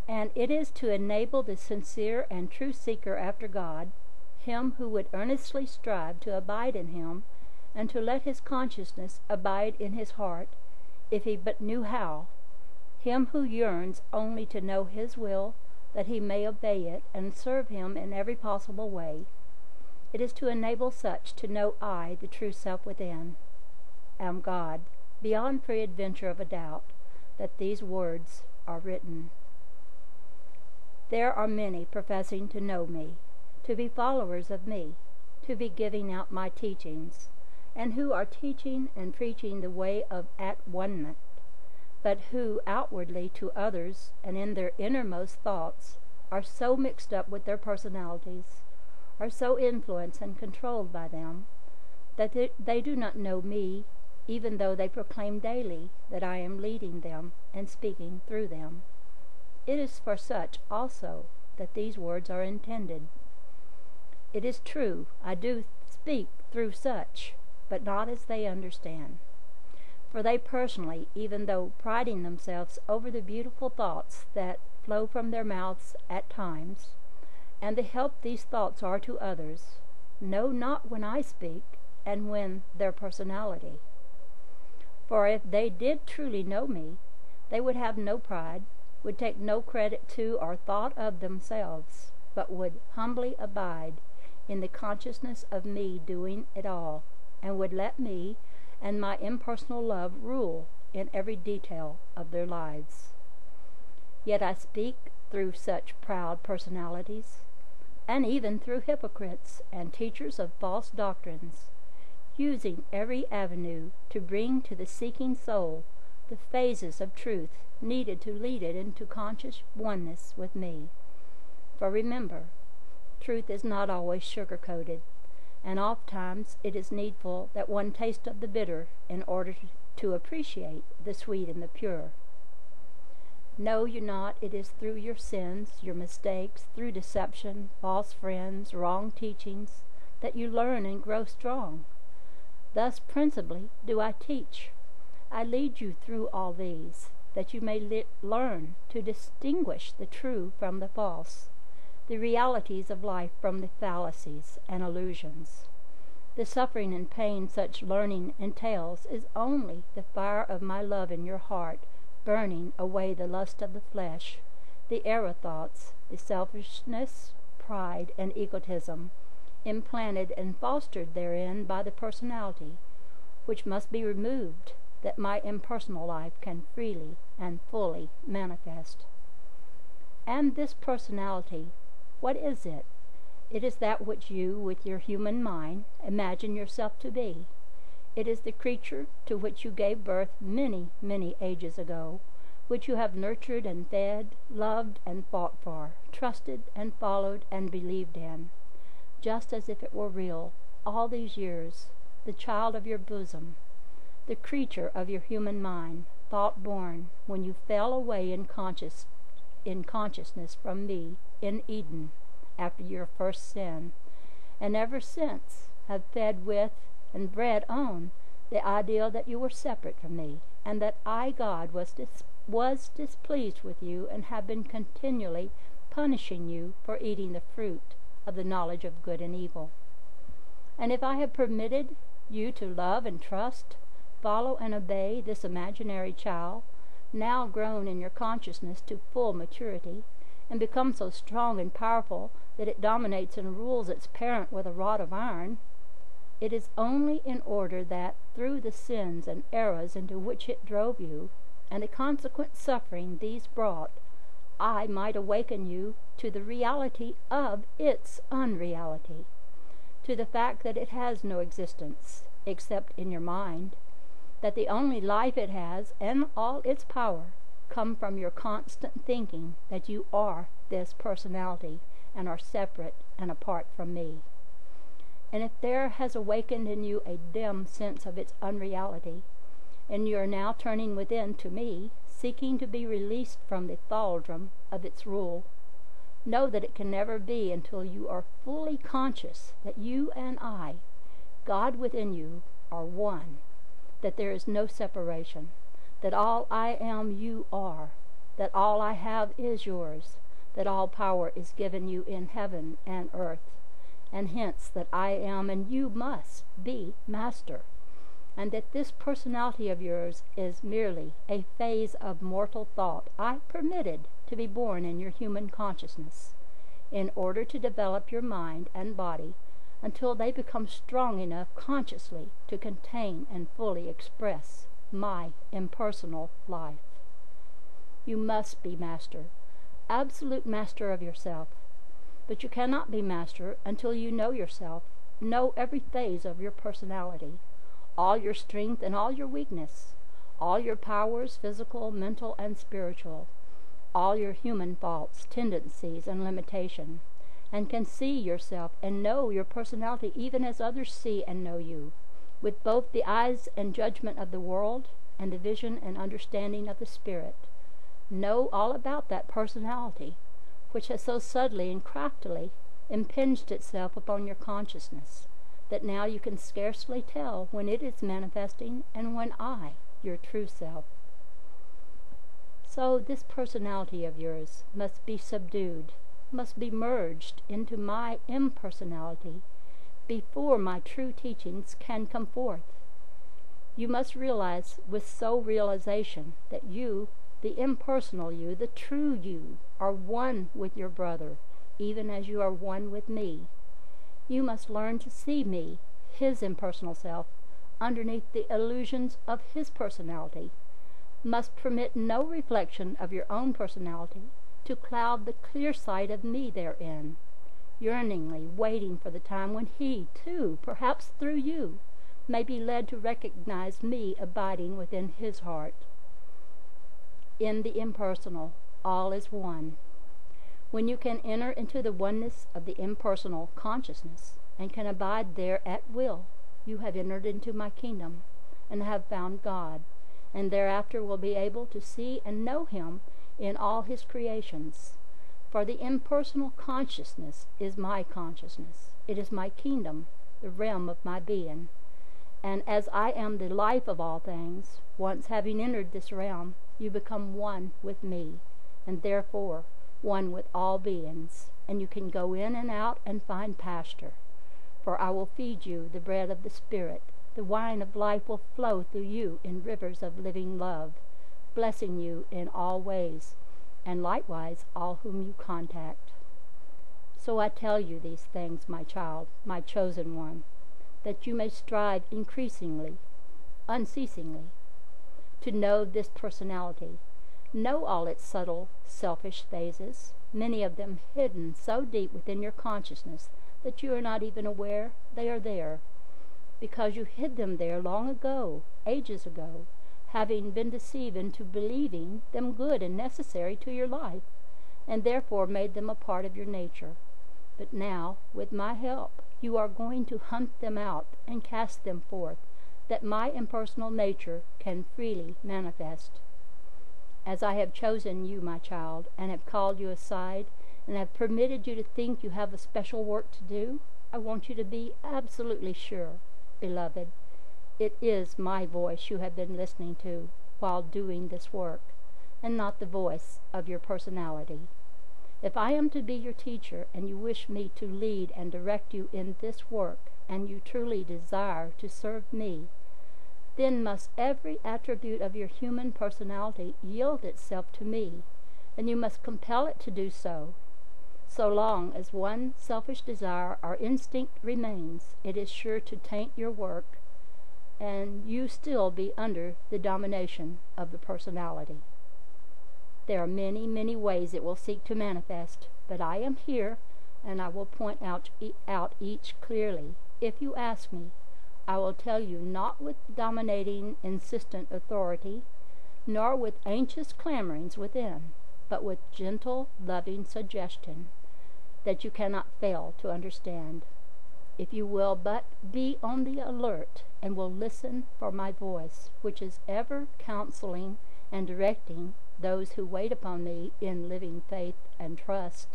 And it is to enable the sincere and true seeker after God, him who would earnestly strive to abide in him, and to let his consciousness abide in his heart, if he but knew how, him who yearns only to know his will, that he may obey it and serve him in every possible way. It is to enable such to know I, the true self within, am God, beyond peradventure of a doubt, that these words are written. There are many professing to know me, to be followers of me, to be giving out my teachings, and who are teaching and preaching the way of at-one-ment, but who outwardly to others and in their innermost thoughts are so mixed up with their personalities, are so influenced and controlled by them, that they do not know me, even though they proclaim daily that I am leading them and speaking through them. It is for such also that these words are intended. It is true, I do speak through such, but not as they understand. For they personally, even though priding themselves over the beautiful thoughts that flow from their mouths at times, and the help these thoughts are to others, know not when I speak, and when their personality. For if they did truly know me, they would have no pride, would take no credit to or thought of themselves, but would humbly abide in the consciousness of me doing it all, and would let me and my impersonal love rule in every detail of their lives. Yet I speak through such proud personalities, and even through hypocrites and teachers of false doctrines, using every avenue to bring to the seeking soul the phases of truth needed to lead it into conscious oneness with me. For remember, truth is not always sugar-coated, and oftentimes it is needful that one taste of the bitter in order to appreciate the sweet and the pure. Know you not it is through your sins, your mistakes, through deception, false friends, wrong teachings, that you learn and grow strong? Thus principally do I teach. I lead you through all these, that you may learn to distinguish the true from the false, the realities of life from the fallacies and illusions. The suffering and pain such learning entails is only the fire of my love in your heart, burning away the lust of the flesh, the error thoughts, the selfishness, pride, and egotism, implanted and fostered therein by the personality, which must be removed, that my impersonal life can freely and fully manifest. And this personality, what is it? It is that which you, with your human mind, imagine yourself to be. It is the creature to which you gave birth many, many ages ago, which you have nurtured and fed, loved and fought for, trusted and followed and believed in, just as if it were real, all these years, the child of your bosom, the creature of your human mind, thought-born, when you fell away in consciousness from me in Eden after your first sin, and ever since have fed with and bred on the ideal that you were separate from me, and that I, God, was displeased with you, and have been continually punishing you for eating the fruit of the knowledge of good and evil. And if I have permitted you to love and trust, follow and obey this imaginary child, now grown in your consciousness to full maturity, and become so strong and powerful that it dominates and rules its parent with a rod of iron, it is only in order that, through the sins and errors into which it drove you, and the consequent suffering these brought, I might awaken you to the reality of its unreality, to the fact that it has no existence except in your mind, that the only life it has, and all its power, come from your constant thinking that you are this personality, and are separate and apart from me. And if there has awakened in you a dim sense of its unreality, and you are now turning within to me, seeking to be released from the thraldom of its rule, know that it can never be until you are fully conscious that you and I, God within you, are one, that there is no separation, that all I am you are, that all I have is yours, that all power is given you in heaven and earth, and hence that I am and you must be master, and that this personality of yours is merely a phase of mortal thought I permitted to be born in your human consciousness, in order to develop your mind and body until they become strong enough consciously to contain and fully express my impersonal life. You must be master, absolute master of yourself, but you cannot be master until you know yourself, know every phase of your personality, all your strength and all your weakness, all your powers, physical, mental, and spiritual, all your human faults, tendencies, and limitation, and can see yourself and know your personality even as others see and know you, with both the eyes and judgment of the world and the vision and understanding of the Spirit. Know all about that personality, which has so subtly and craftily impinged itself upon your consciousness, that now you can scarcely tell when it is manifesting and when I, your true self. So this personality of yours must be subdued, must be merged into my impersonality before my true teachings can come forth. You must realize with soul realization that you, the impersonal you, the true you, are one with your brother, even as you are one with me. You must learn to see me, his impersonal self, underneath the illusions of his personality, must permit no reflection of your own personality to cloud the clear sight of me therein, yearningly waiting for the time when he, too, perhaps through you, may be led to recognize me abiding within his heart. In the impersonal, all is one. When you can enter into the oneness of the impersonal consciousness and can abide there at will, you have entered into my kingdom and have found God, and thereafter will be able to see and know him in all his creations. For the impersonal consciousness is my consciousness. It is my kingdom, the realm of my being. And as I am the life of all things, once having entered this realm, you become one with me, and therefore one with all beings, and you can go in and out and find pasture. For I will feed you the bread of the Spirit. The wine of life will flow through you in rivers of living love, blessing you in all ways, and likewise all whom you contact. So I tell you these things, my child, my chosen one, that you may strive increasingly, unceasingly, to know this personality, know all its subtle, selfish phases, many of them hidden so deep within your consciousness that you are not even aware they are there, because you hid them there long ago, ages ago, having been deceived into believing them good and necessary to your life, and therefore made them a part of your nature. But now, with my help, you are going to hunt them out and cast them forth, that my impersonal nature can freely manifest. As I have chosen you, my child, and have called you aside, and have permitted you to think you have a special work to do, I want you to be absolutely sure, beloved, it is my voice you have been listening to while doing this work, and not the voice of your personality. If I am to be your teacher, and you wish me to lead and direct you in this work, and you truly desire to serve me, then must every attribute of your human personality yield itself to me, and you must compel it to do so. So long as one selfish desire or instinct remains, it is sure to taint your work, and you still be under the domination of the personality. There are many, many ways it will seek to manifest, but I am here, and I will point out each clearly. If you ask me, I will tell you not with dominating, insistent authority, nor with anxious clamorings within, but with gentle, loving suggestion that you cannot fail to understand. If you will but be on the alert and will listen for my voice, which is ever counseling and directing those who wait upon me in living faith and trust.